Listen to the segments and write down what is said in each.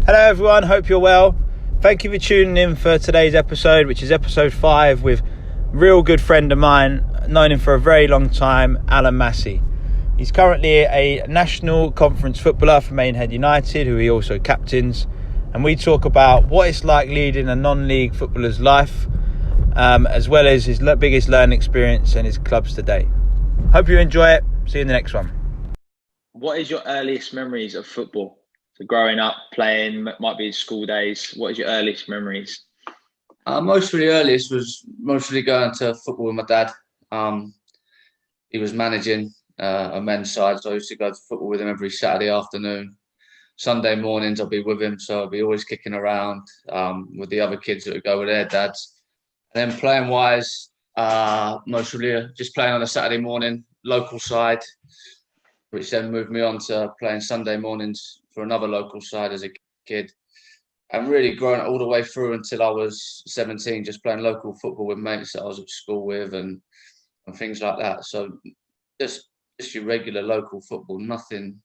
Hello everyone, hope you're well. Thank you for tuning in for today's episode, which is episode 5 with a real good friend of mine, known him for a very long time, Alan Massey. He's currently a national conference footballer for Maidenhead United, who he also captains, and we talk about what it's like leading a non-league footballer's life, as well as his biggest learning experience and his clubs today. Hope you enjoy it. See you in the next one. What is your earliest memories of football? So growing up, playing, might be school days. What is your earliest memories? Most of the earliest was mostly going to football with my dad. He was managing a men's side, so I used to go to football with him every Saturday afternoon. Sunday mornings I'd be with him, so I'd be always kicking around with the other kids that would go with their dads. And then playing wise, mostly just playing on a Saturday morning, local side, which then moved me on to playing Sunday mornings for another local side as a kid. And really growing all the way through until I was 17, just playing local football with mates that I was at school with and things like that. So just your regular local football, nothing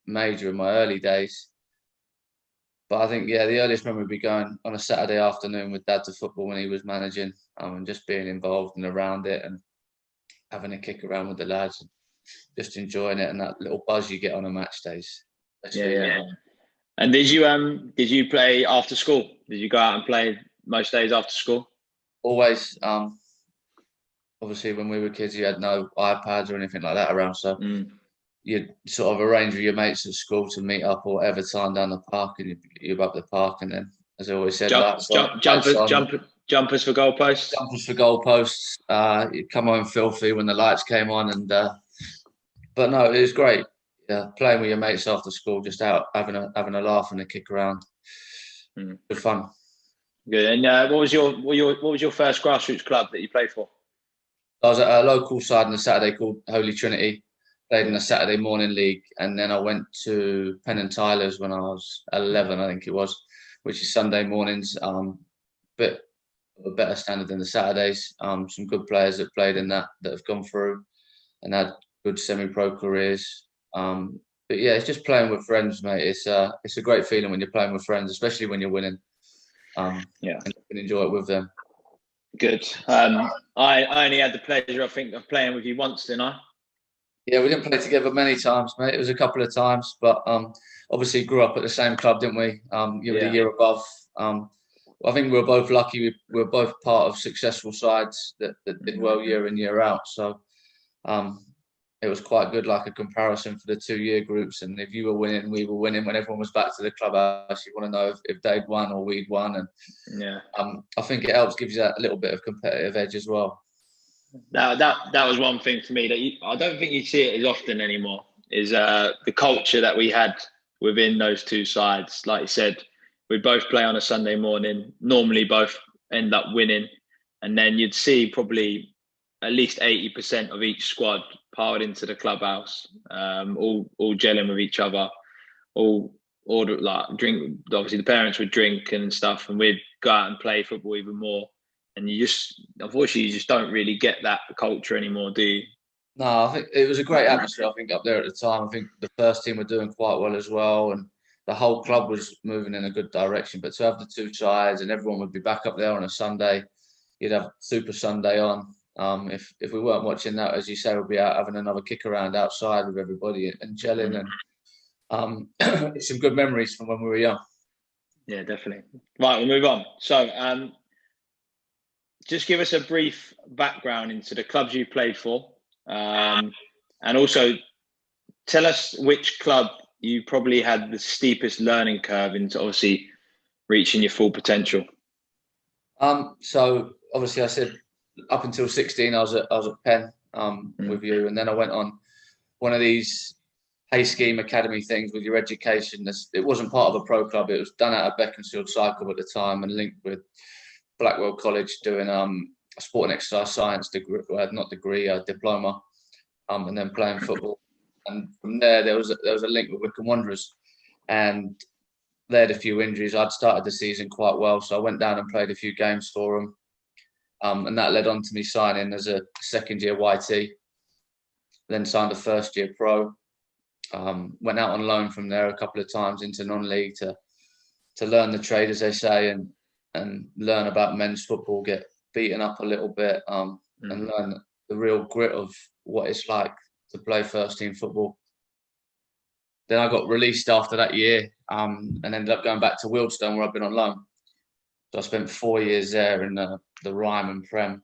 major in my early days. But I think, the earliest memory would be going on a Saturday afternoon with dad to football when he was managing, and just being involved and around it and having a kick around with the lads, and just enjoying it and that little buzz you get on a match days. Yeah. And did you play after school? Did you go out and play most days after school? Always. Obviously, when we were kids, you had no iPads or anything like that around, so you'd sort of arrange with your mates at school to meet up or whatever time down the park, and you'd up the park, and then, as I always said, jumpers for goalposts. Jumpers for goalposts. You'd come home filthy when the lights came on, and but no, it was great. Yeah, playing with your mates after school, just out having a laugh and a kick around. Good fun. Good. And what was your first grassroots club that you played for? I was at a local side on a Saturday called Holy Trinity. Played in a Saturday morning league, and then I went to Penn and Tyler's when I was 11, I think it was, which is Sunday mornings. Bit of a better standard than the Saturdays. Some good players that played in that have gone through and had good semi-pro careers. But yeah, it's just playing with friends, mate. It's a great feeling when you're playing with friends, especially when you're winning. And you can enjoy it with them. Good. I only had the pleasure, I think, of playing with you once, didn't I? Yeah, we didn't play together many times, mate. It was a couple of times, but obviously grew up at the same club, didn't we? You were the year above. I think we were both lucky. We were both part of successful sides that did well year in, year out. So it was quite good, like a comparison for the 2-year groups. And if you were winning, we were winning. When everyone was back to the clubhouse, you want to know if they'd won or we'd won. And I think it helps, gives you that little bit of competitive edge as well. That was one thing for me that I don't think you see it as often anymore, is the culture that we had within those two sides. Like you said, we'd both play on a Sunday morning, normally both end up winning, and then you'd see probably at least 80% of each squad piled into the clubhouse, all gelling with each other, all order, like drink. Obviously the parents would drink and stuff, and we'd go out and play football even more. And unfortunately, you just don't really get that culture anymore, do you? No, I think it was a great atmosphere, I think, up there at the time. I think the first team were doing quite well as well, and the whole club was moving in a good direction. But to have the two sides and everyone would be back up there on a Sunday, you'd have Super Sunday on. If we weren't watching that, as you say, we'd be out having another kick around outside with everybody and gelling. And it's some good memories from when we were young. Yeah, definitely. Right, we'll move on. So, just give us a brief background into the clubs you played for, and also tell us which club you probably had the steepest learning curve into obviously reaching your full potential. So obviously I said up until 16 I was at Penn with you, and then I went on one of these pay scheme academy things with your education. It wasn't part of a pro club. It was done out of Beaconsfield Cycle at the time and linked with Blackwell College, doing a sport and exercise science degree, diploma, and then playing football. And from there was a link with Wycombe Wanderers, and they had a few injuries. I'd started the season quite well, so I went down and played a few games for them, and that led on to me signing as a second-year YT. Then signed a first-year pro. Went out on loan from there a couple of times into non-league to to learn the trade, as they say, and learn about men's football, get beaten up a little bit, and learn the real grit of what it's like to play first team football. Then I got released after that year, and ended up going back to Wealdstone, where I've been on loan. So I spent 4 years there in the Rime and Prem.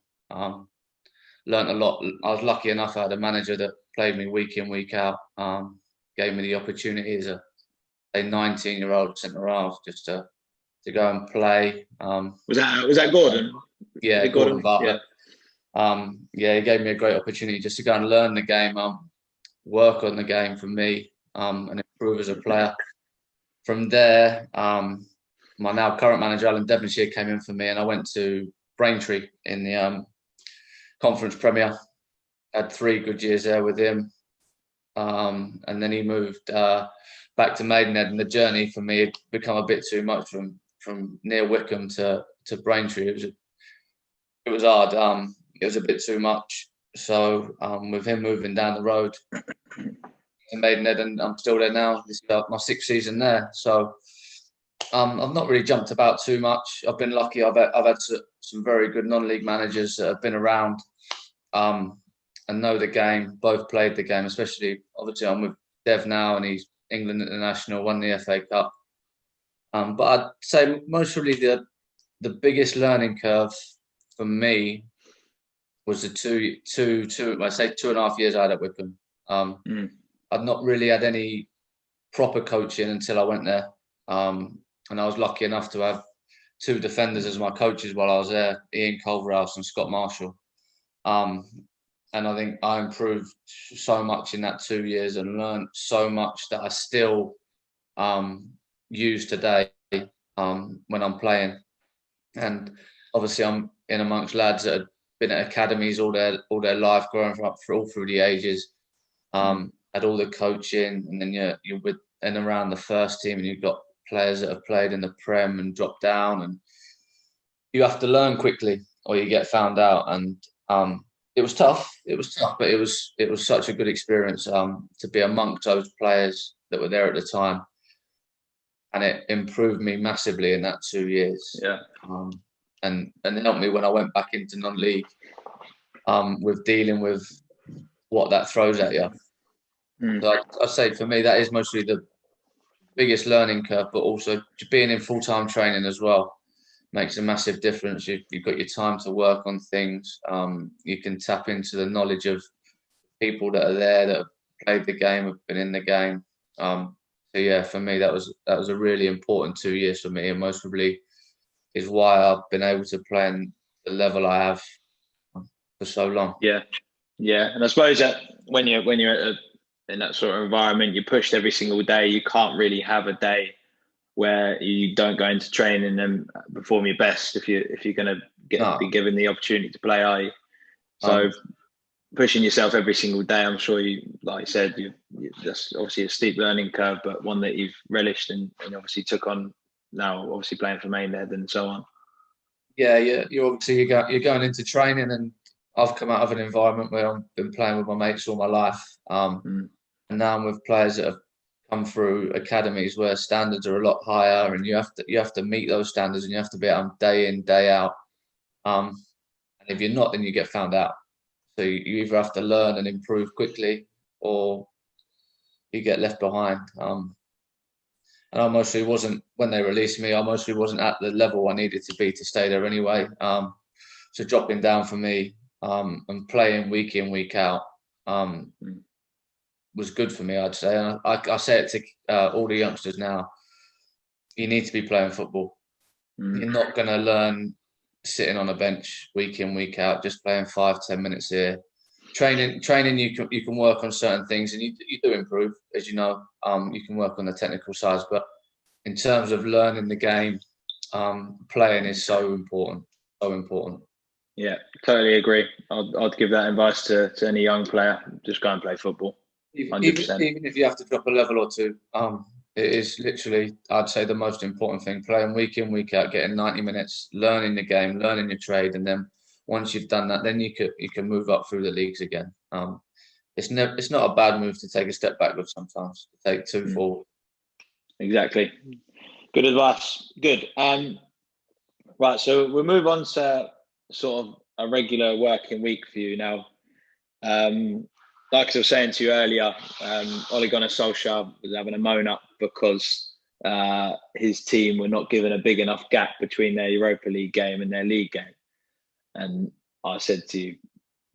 Learned a lot. I was lucky enough. I had a manager that played me week in, week out. Gave me the opportunity as a 19-year-old centre half just to go and play. Was that Gordon? Yeah, Gordon Bartlett. Yeah. He gave me a great opportunity just to go and learn the game, work on the game for me, and improve as a player. From there, my now current manager, Alan Devonshire, came in for me, and I went to Braintree in the Conference Premier. Had 3 good years there with him. And then he moved back to Maidenhead, and the journey for me had become a bit too much from near Wickham to Braintree. It was hard. It was a bit too much. So with him moving down the road to Maidenhead, and I'm still there now. This is my 6th season there. So I've not really jumped about too much. I've been lucky. I've had some very good non-league managers that have been around and know the game. Both played the game, especially obviously I'm with Dev now, and he's England international, won the FA Cup. But I'd say mostly the biggest learning curve for me was the two, I say 2.5 years I had at Wickham. I'd not really had any proper coaching until I went there. And I was lucky enough to have 2 defenders as my coaches while I was there, Ian Culverhouse and Scott Marshall. And I think I improved so much in that 2 years and learned so much that I still use today when I'm playing. And obviously I'm in amongst lads that have been at academies all their life, growing up all through the ages, had all the coaching, and then you're with and around the first team, and you've got players that have played in the Prem and dropped down, and you have to learn quickly or you get found out. And it was tough. But it was such a good experience to be amongst those players that were there at the time, and it improved me massively in that 2 years. Yeah. And it helped me when I went back into non-league with dealing with what that throws at you. So I'd say for me that is mostly the biggest learning curve, but also being in full-time training as well makes a massive difference. You've got your time to work on things. You can tap into the knowledge of people that are there, that have played the game, have been in the game. So yeah, for me that was a really important 2 years for me, and most probably is why I've been able to play in the level I have for so long. Yeah, and I suppose that when you're in that sort of environment, you're pushed every single day. You can't really have a day where you don't go into training and perform your best if you're going to be given the opportunity to play, are you? So pushing yourself every single day, I'm sure you, like you said, that's obviously a steep learning curve, but one that you've relished and obviously took on now, obviously playing for Maidenhead and so on. Yeah, you're going into training, and I've come out of an environment where I've been playing with my mates all my life, and now I'm with players that have come through academies where standards are a lot higher, and you have to meet those standards, and you have to be at them day in, day out. And if you're not, then you get found out. So you either have to learn and improve quickly, or you get left behind. And I mostly wasn't, when they released me, I mostly wasn't at the level I needed to be to stay there anyway. So dropping down for me and playing week in, week out was good for me, I'd say. And I say it to all the youngsters now. You need to be playing football. You're not going to learn sitting on a bench week in, week out, just playing 5-10 minutes here. Training, you can work on certain things, and you do improve, as you know. You can work on the technical sides, but in terms of learning the game, playing is so important. So important. Yeah, totally agree. I'd give that advice to any young player. Just go and play football. 100%. Even if you have to drop a level or two, it is literally, I'd say, the most important thing. Playing week in, week out, getting 90 minutes, learning the game, learning your trade, and then once you've done that, then you can move up through the leagues again. It's not a bad move to take a step backward sometimes, to take 2 forward. Exactly. Good advice. Good. Right, so we'll move on to sort of a regular working week for you now. Like I was saying to you earlier, Ole Gunnar Solskjaer was having a moan up because his team were not given a big enough gap between their Europa League game and their league game. And I said to you,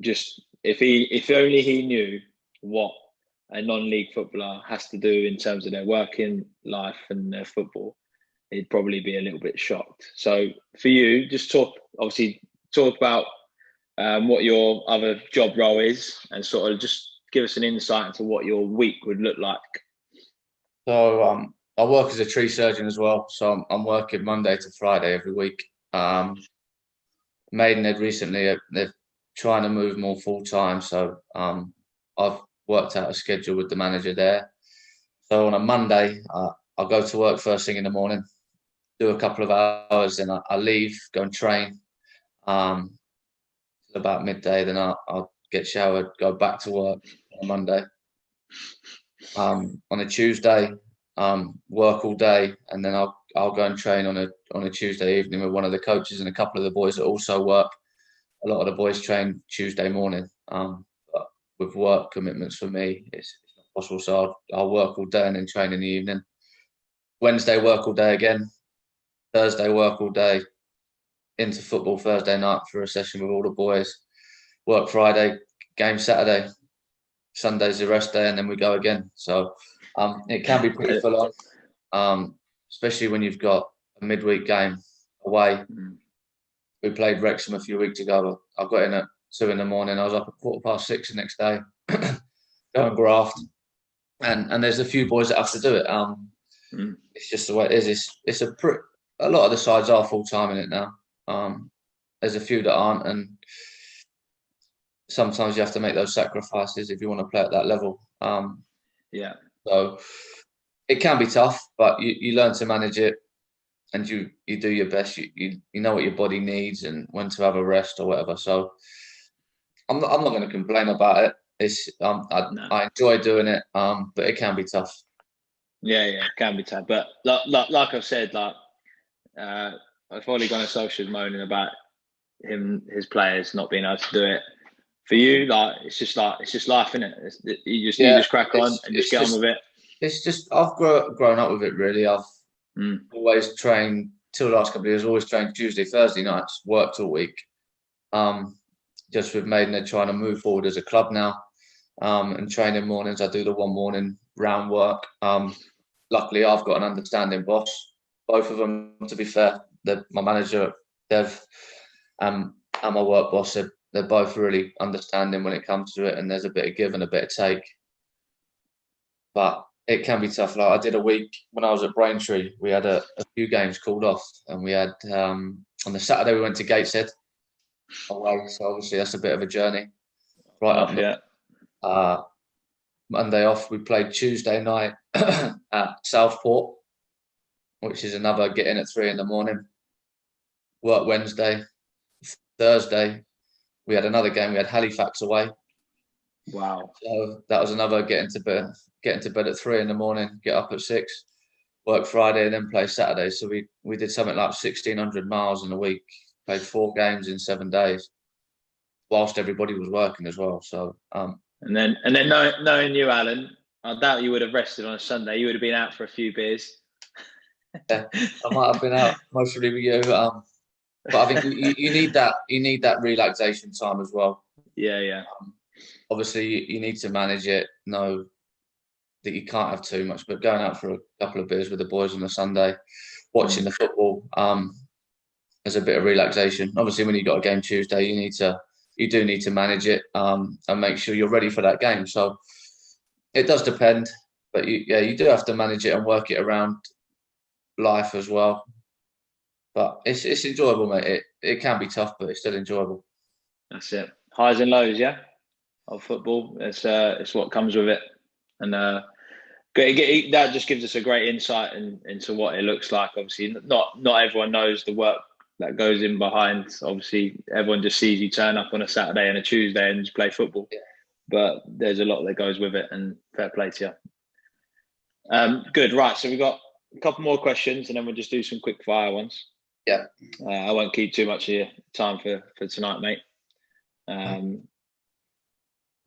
just if only he knew what a non-league footballer has to do in terms of their working life and their football, he'd probably be a little bit shocked. So for you, just talk about what your other job role is and sort of just give us an insight into what your week would look like. So I work as a tree surgeon as well. So I'm working Monday to Friday every week. Maidenhead recently, they're trying to move more full-time. So I've worked out a schedule with the manager there. So on a Monday, I'll go to work first thing in the morning, do a couple of hours, then I leave, go and train. About midday, then I'll get showered, go back to work on a Monday. On a Tuesday, work all day, and then I'll go and train on a Tuesday evening with one of the coaches and a couple of the boys that also work. A lot of the boys train Tuesday morning, but with work commitments for me, it's not possible. So I'll work all day and then train in the evening. Wednesday, work all day again. Thursday, work all day. Into football Thursday night for a session with all the boys. Work Friday, game Saturday. Sunday's the rest day, and then we go again. So it can be pretty full on, especially when you've got a midweek game away. We played Wrexham a few weeks ago. I got in at 2 a.m. I was up at 6:15 the next day, go and graft. And there's a few boys that have to do it. It's just the way it is. It's a lot of the sides are full time in it now. There's a few that aren't, and sometimes you have to make those sacrifices if you want to play at that level. So it can be tough, but you learn to manage it, and you do your best. You know what your body needs and when to have a rest or whatever. So I'm not going to complain about it. It's I enjoy doing it, but it can be tough. Yeah, it can be tough. But like I've said, I've only gone to social moaning about his players not being able to do it. For you, it's just life, innit? You just crack on and just get on with it. It's just I've grown up with it really. I've always trained till the last couple of years. Always trained Tuesday, Thursday nights. Worked all week. Just with Maidenhead trying to move forward as a club now, and training mornings. I do the one morning round work. Luckily, I've got an understanding boss. Both of them, to be fair. My manager, Dev, and my work boss, they're both really understanding when it comes to it, and there's a bit of give and a bit of take. But it can be tough. I did a week when I was at Braintree. We had a few games called off, and we had on the Saturday we went to Gateshead away. So obviously that's a bit of a journey. Right up there. Monday off. We played Tuesday night at Southport, which is another get in at 3 a.m. Work Wednesday. Thursday, we had another game. We had Halifax away. Wow. So that was another getting to bed at 3 a.m, get up at 6, work Friday, and then play Saturday. So we did something like 1,600 miles in a week, played 4 games in 7 days, whilst everybody was working as well. So and then knowing you, Alan, I doubt you would have rested on a Sunday. You would have been out for a few beers. Yeah, I might have been out mostly with you. But I think you need that relaxation time as well. Yeah. Obviously, you need to manage it. Know that you can't have too much, but going out for a couple of beers with the boys on a Sunday, watching the football, there's a bit of relaxation. Obviously, when you've got a game Tuesday, you do need to manage it and make sure you're ready for that game. So it does depend, but you do have to manage it and work it around life as well. But it's enjoyable, mate. It can be tough, but it's still enjoyable. That's it. Highs and lows, yeah, of football. It's what comes with it, and that just gives us a great insight into what it looks like. Obviously, not everyone knows the work that goes in behind. Obviously, everyone just sees you turn up on a Saturday and a Tuesday and just play football. Yeah. But there's a lot that goes with it, and fair play to you. Good, right. So we've got a couple more questions, and then we'll just do some quick fire ones. Yeah. I won't keep too much of your time for tonight, mate.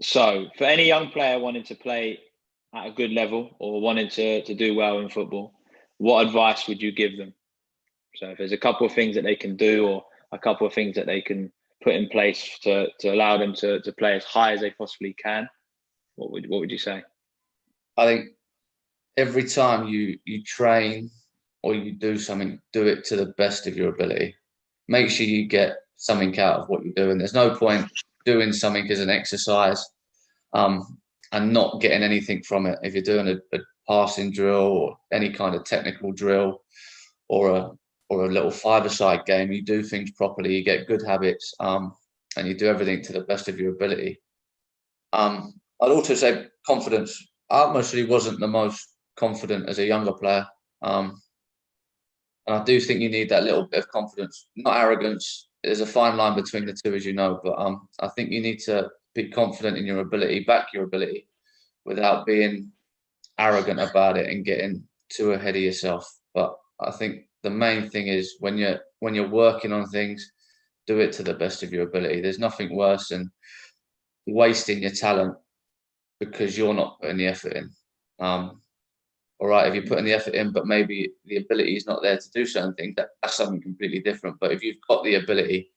So, for any young player wanting to play at a good level or wanting to do well in football, what advice would you give them? So, if there's a couple of things that they can do, or a couple of things that they can put in place to allow them to play as high as they possibly can, what would you say? I think every time you train or you do something, do it to the best of your ability. Make sure you get something out of what you're doing. There's no point doing something as an exercise and not getting anything from it. If you're doing a passing drill or any kind of technical drill or a little five-a-side game, you do things properly, you get good habits, and you do everything to the best of your ability. I'd also say confidence. I mostly wasn't the most confident as a younger player. And I do think you need that little bit of confidence, not arrogance. There's a fine line between the two, as you know, but I think you need to be confident in your ability, back your ability, without being arrogant about it and getting too ahead of yourself. But I think the main thing is when you're working on things, do it to the best of your ability. There's nothing worse than wasting your talent because you're not putting the effort in. All right, if you're putting the effort in, but maybe the ability is not there to do certain things, that's something completely different. But if you've got the ability,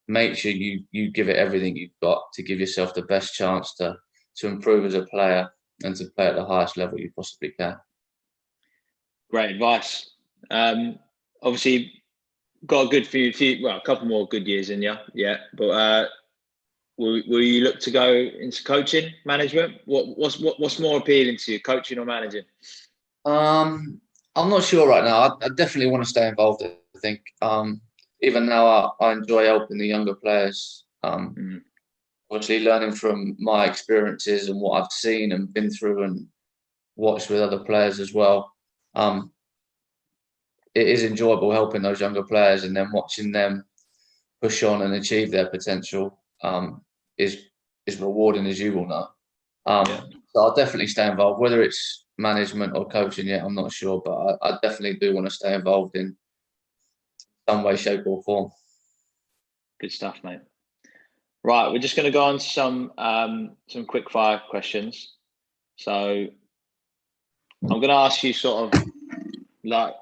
make sure you give it everything you've got to give yourself the best chance to improve as a player and to play at the highest level you possibly can. Great advice. Obviously, got a good few, well, a couple more good years in you, yeah. But will you look to go into coaching, management? What's more appealing to you, coaching or managing? I'm not sure right now. I definitely want to stay involved. I think even now I enjoy helping the younger players. Obviously, learning from my experiences and what I've seen and been through and watched with other players as well. It is enjoyable helping those younger players, and then watching them push on and achieve their potential is rewarding, as you will know. So I'll definitely stay involved, whether it's management or coaching yet, I'm not sure, but I definitely do want to stay involved in some way, shape or form. Good stuff, mate. Right, we're just going to go on to some quick fire questions. So I'm going to ask you sort of like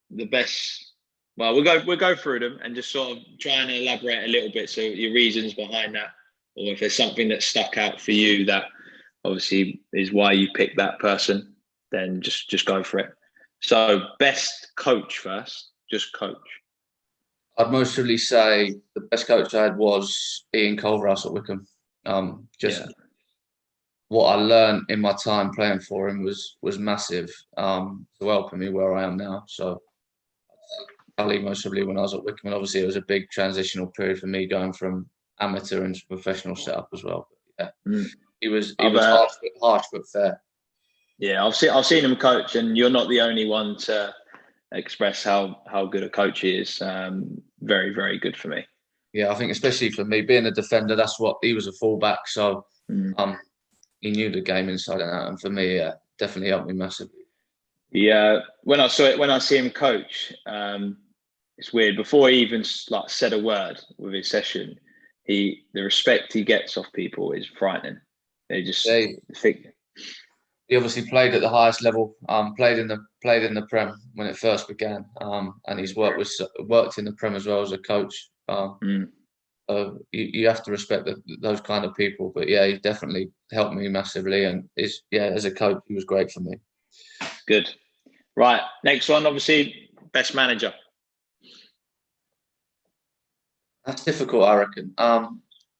the best. Well, we'll go through them and just sort of try and elaborate a little bit. So your reasons behind that, or if there's something that stuck out for you that obviously is why you picked that person, then just go for it. So best coach first, just coach. I'd mostly say the best coach I had was Ian Culverhouse at Wickham. What I learned in my time playing for him was massive to helping me where I am now. So Ali mostly when I was at Wickham, and obviously it was a big transitional period for me going from amateur into professional setup as well. But yeah, he was harsh but fair. Yeah, I've seen him coach, and you're not the only one to express how good a coach he is. Very, very good for me. Yeah, I think especially for me being a defender, that's what he was, a fullback, so he knew the game inside and out, and for me, definitely helped me massively. Yeah, when I see him coach, it's weird. Before he even said a word with his session, the respect he gets off people is frightening. They just think. He obviously played at the highest level. Played in the Prem when it first began, and he's worked in the Prem as well as a coach. You have to respect those kind of people. But yeah, he definitely helped me massively, and as a coach, he was great for me. Good. Right, next one, obviously, best manager. That's difficult, I reckon,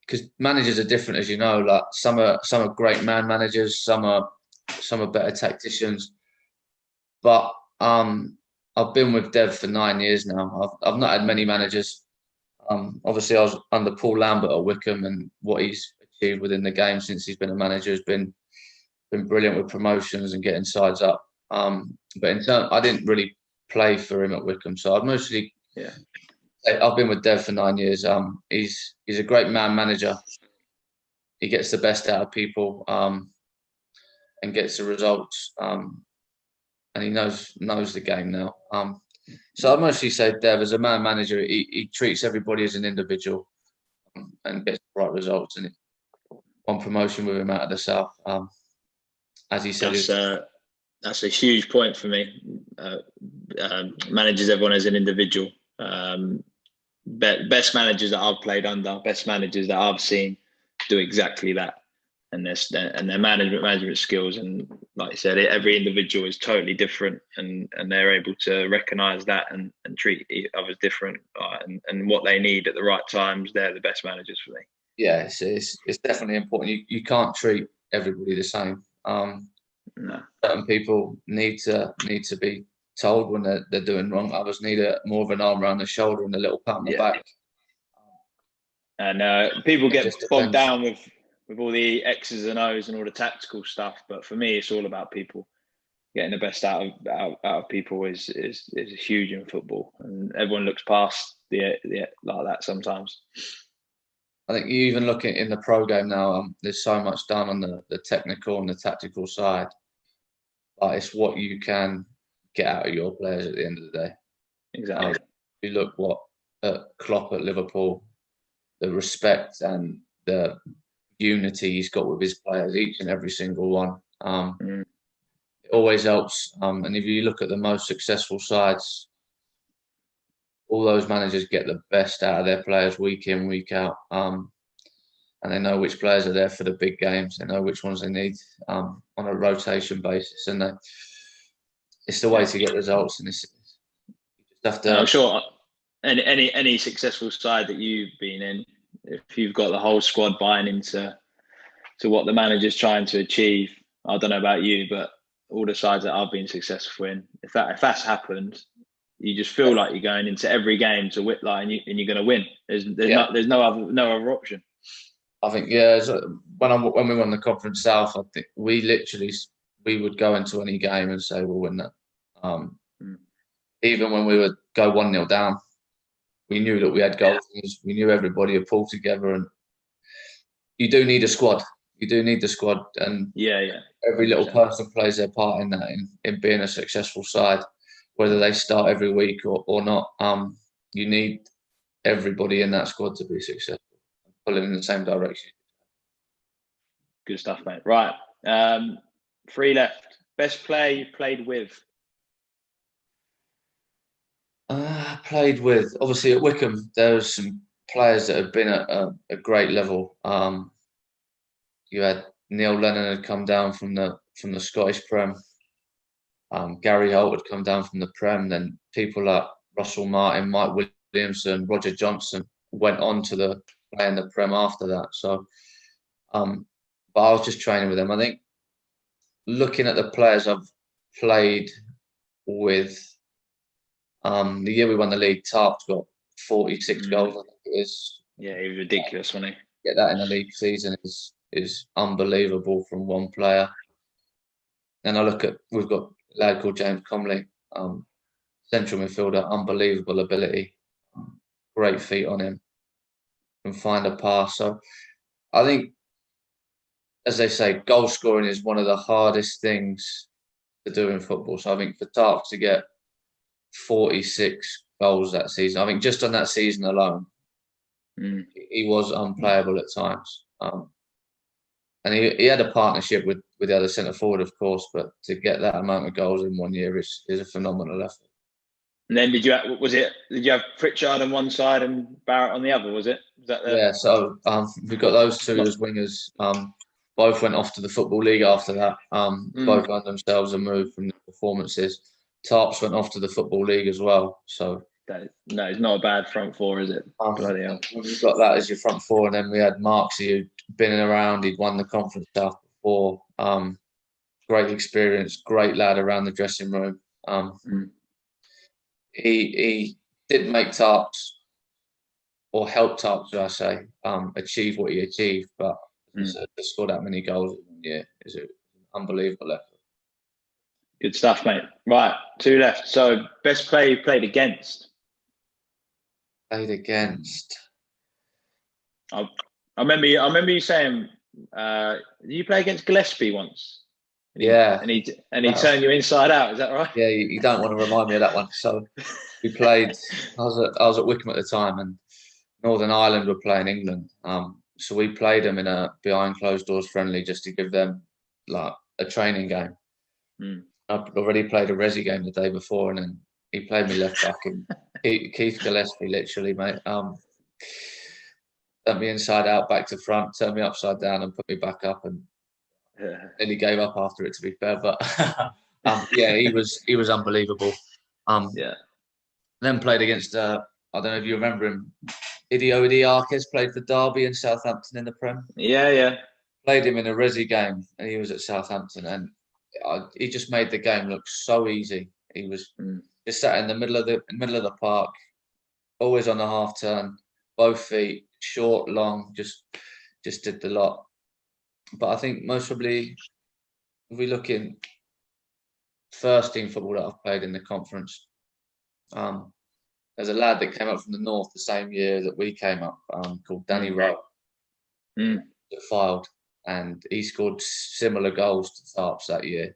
because managers are different, as you know. Like some are great man managers, some are better tacticians. But I've been with Dev for 9 years now. I've not had many managers. Obviously, I was under Paul Lambert at Wickham, and what he's achieved within the game since he's been a manager has been brilliant with promotions and getting sides up. But in turn, I didn't really play for him at Wickham, so I've mostly I've been with Dev for 9 years. He's a great man manager. He gets the best out of people and gets the results. and he knows the game now. So I mostly say Dev, as a man manager, he treats everybody as an individual and gets the right results. And one promotion with him out of the south, as he said, that's a huge point for me. Manages everyone as an individual. Best managers that I've played under, best managers that I've seen do exactly that. And their management skills, and like you said, every individual is totally different, and they're able to recognise that and treat others different, and what they need at the right times. They're the best managers for me. Yeah, it's definitely important. You can't treat everybody the same. No. Certain people need to be told when they're doing wrong. Others need more of an arm around the shoulder and a little pat on the back. And people get bogged down with all the X's and O's and all the tactical stuff. But for me, it's all about people. Getting the best out of people is huge in football, and everyone looks past the like that sometimes. I think you even look at in the pro game now. There's so much done on the technical and the tactical side, but it's what you can get out of your players at the end of the day. Exactly. You look at Klopp at Liverpool, the respect and the unity he's got with his players, each and every single one. It always helps. And if you look at the most successful sides, all those managers get the best out of their players week in, week out. And they know which players are there for the big games. They know which ones they need on a rotation basis. And it's the way to get results. And you just have to. I'm sure any successful side that you've been in, if you've got the whole squad buying into what the manager's trying to achieve, I don't know about you, but all the sides that I've been successful in, if that's happened, you just feel like you're going into every game to win, and you're going to win. There's no other option. I think when we won the Conference South, I think we would go into any game and say we'll win that. Even when we would go 1-0 down, we knew that we had goals. We knew everybody had pulled together, and you do need a squad. You do need the squad, and every little person plays their part in that, in being a successful side, whether they start every week or not. You need everybody in that squad to be successful, pulling in the same direction. Good stuff, mate. Right, 3 left. Best player you played with? Played with, obviously at Wickham, there was some players that had been at a great level. You had Neil Lennon had come down from the Scottish Prem. Gary Holt had come down from the Prem. Then people like Russell Martin, Mike Williamson, Roger Johnson went on to play in the Prem after that. So, but I was just training with them. I think looking at the players I've played with, the year we won the league, Tarp's got 46 goals. I think it is. Yeah, he was ridiculous, wasn't he? Get that in a league season is unbelievable from one player. And I look at, we've got a lad called James Comley, central midfielder, unbelievable ability, great feet on him, can find a pass. So I think, as they say, goal scoring is one of the hardest things to do in football. So I think for Tarp to get 46 goals that season, I think just on that season alone, he was unplayable at times. And he had a partnership with the other centre forward, of course, but to get that amount of goals in 1 year is a phenomenal effort. And then did you have Pritchard on one side and Barrett on the other? Was that Yeah, so we've got those two as wingers. Both went off to the Football League after that. Both earned themselves a move from the performances. Tarps went off to the Football League as well. So no, it's not a bad front four, is it? Bloody hell. We've got that as your front four, and then we had Marksy, who'd been around. He'd won the Conference South before. Great experience, great lad around the dressing room. He didn't make Tarps, or help Tarps, should I say, achieve what he achieved, but to score that many goals in 1 year is an unbelievable effort. Good stuff, mate. Right, 2 left. So, best player you played against? Played against. I remember you saying, did you play against Gillespie once? And he turned you inside out. Is that right? Yeah, you don't want to remind me of that one. So we played. I was at Wickham at the time, and Northern Ireland were playing England. So we played them in a behind closed doors friendly just to give them like a training game. I'd already played a resi game the day before, and then he played me left back, and Keith Gillespie literally, mate, turned me inside out, back to front, turned me upside down, and put me back up, and nearly gave up after it. To be fair, but yeah, he was unbelievable. Then played against I don't know if you remember him. Idi Arquez played for Derby and Southampton in the Prem. Yeah. Played him in a resi game, and he was at Southampton, and he just made the game look so easy. He was just sat in the middle of the park, always on the half turn, both feet, short, long, just did the lot. But I think most probably, if we look in first team football that I've played in the conference, there's a lad that came up from the north the same year that we came up, called Danny Rowe, that filed, and he scored similar goals to Tharps that year,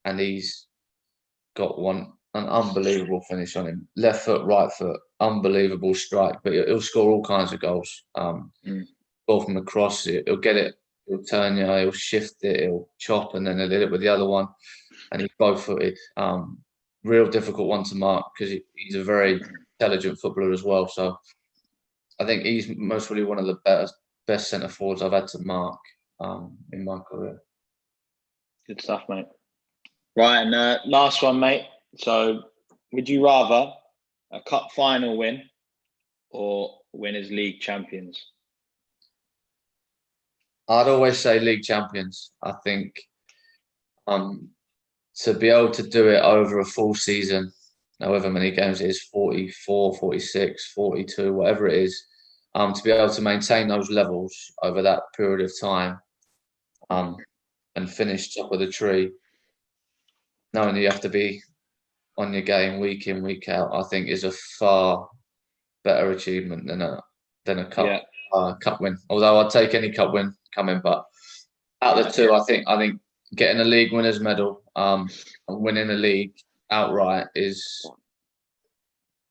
and he's got an unbelievable finish on him, left foot, right foot, unbelievable strike, but he'll score all kinds of goals. Ball from the cross, he'll get it, he'll turn you, he'll shift it, he'll chop, and then he'll hit it with the other one, and he's both-footed. Real difficult one to mark because he's a very intelligent footballer as well. So I think he's most probably one of the best centre forwards I've had to mark in my career. Good stuff, mate. Right, and last one, mate. So, would you rather a cup final win or win as league champions? I'd always say league champions. I think to be able to do it over a full season, however many games it is, 44, 46, 42, whatever it is, to be able to maintain those levels over that period of time and finish top of the tree, knowing that you have to be on your game week in, week out, I think is a far better achievement than a cup win. Although I'd take any cup win coming, but out of the two, I think getting a league winners medal and winning a league outright is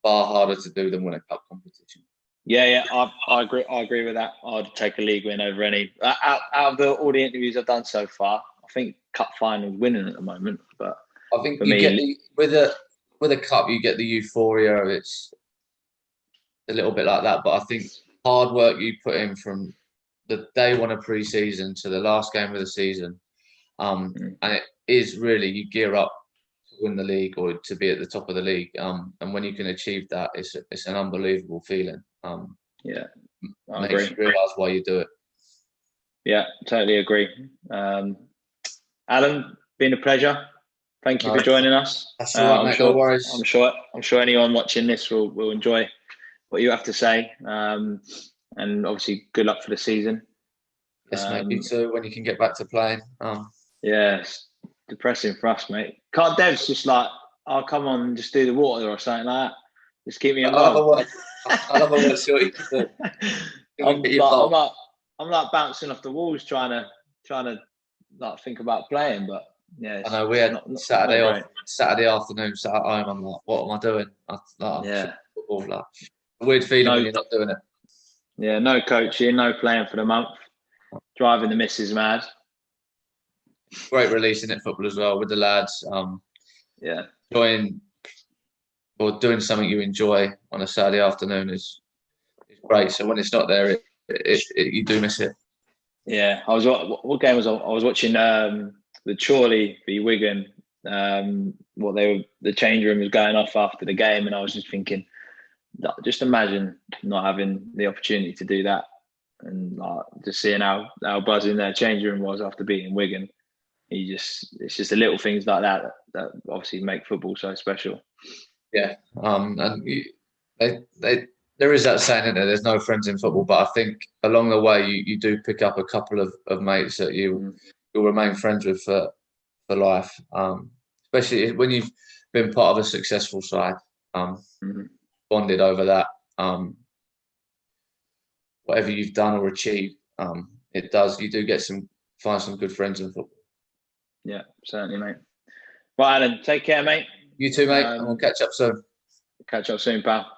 far harder to do than win a cup competition. Yeah, I agree. I agree with that. I'd take a league win over any. Out of all the interviews I've done so far, I think cup finals winning at the moment. But I think with a cup, you get the euphoria. It's a little bit like that, but I think hard work you put in from the day one of pre-season to the last game of the season, and it is really, you gear up to win the league or to be at the top of the league, and when you can achieve that, it's an unbelievable feeling. I makes you realise why you do it. Yeah, totally agree. Alan, been a pleasure. Thank you for joining us. That's all right, mate. No worries. I'm sure anyone watching this will enjoy what you have to say. And obviously, good luck for the season. Yes, mate. You too. When you can get back to playing. Yeah, it's depressing for us, mate. Can't Dev's just like, I'll come on and just do the water or something like that. Just keep me involved. I'll have a word. See what you can do. I'm like bouncing off the walls trying to like think about playing, but yeah. I know we had Saturday afternoon, sat at home. I'm like, what am I doing? Football, weird feeling when you're not doing it. Yeah, no coaching, no playing for the month, driving the missus mad. Great release in it, football as well with the lads. Enjoying or doing something you enjoy on a Saturday afternoon is great. So when it's not there, you do miss it. Yeah, what game was I was watching? The Chorley v Wigan. The change room was going off after the game, and I was just thinking, just imagine not having the opportunity to do that, and just seeing how buzzing their change room was after beating Wigan. It's just the little things like that obviously make football so special. Yeah, and there is that saying, isn't there? There's no friends in football, but I think along the way you do pick up a couple of mates that you'll remain friends with for life. Especially when you've been part of a successful side, bonded over that. Whatever you've done or achieved, you do find some good friends in football. Yeah, certainly, mate. Well, Alan, take care, mate. You too, mate, and we'll catch up soon. Catch up soon, pal.